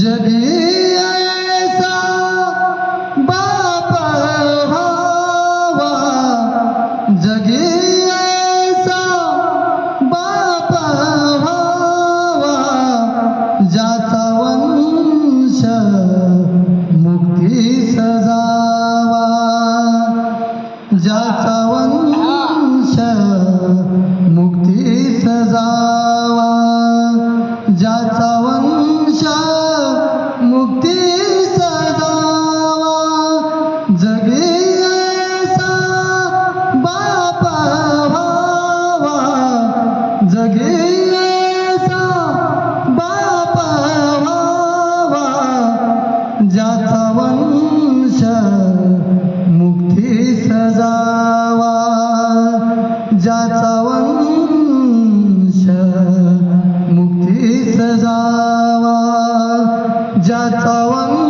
जगी ऐसा बाप व्हावा, जगी ऐसा बाप व्हावा, ज्याचा वंश मुक्तीस जावा, ज्याचा वंश मुक्तीस जावा, ज्याचा वंश मुक्तीस जावा, जगी ऐसा बाप व्हावा, जगी ऐसा बाप व्हावा, ज्याचा वंश मुक्तीस जावा, ज्याचा वंश मुक्तीस जावा, ज्याचा वंश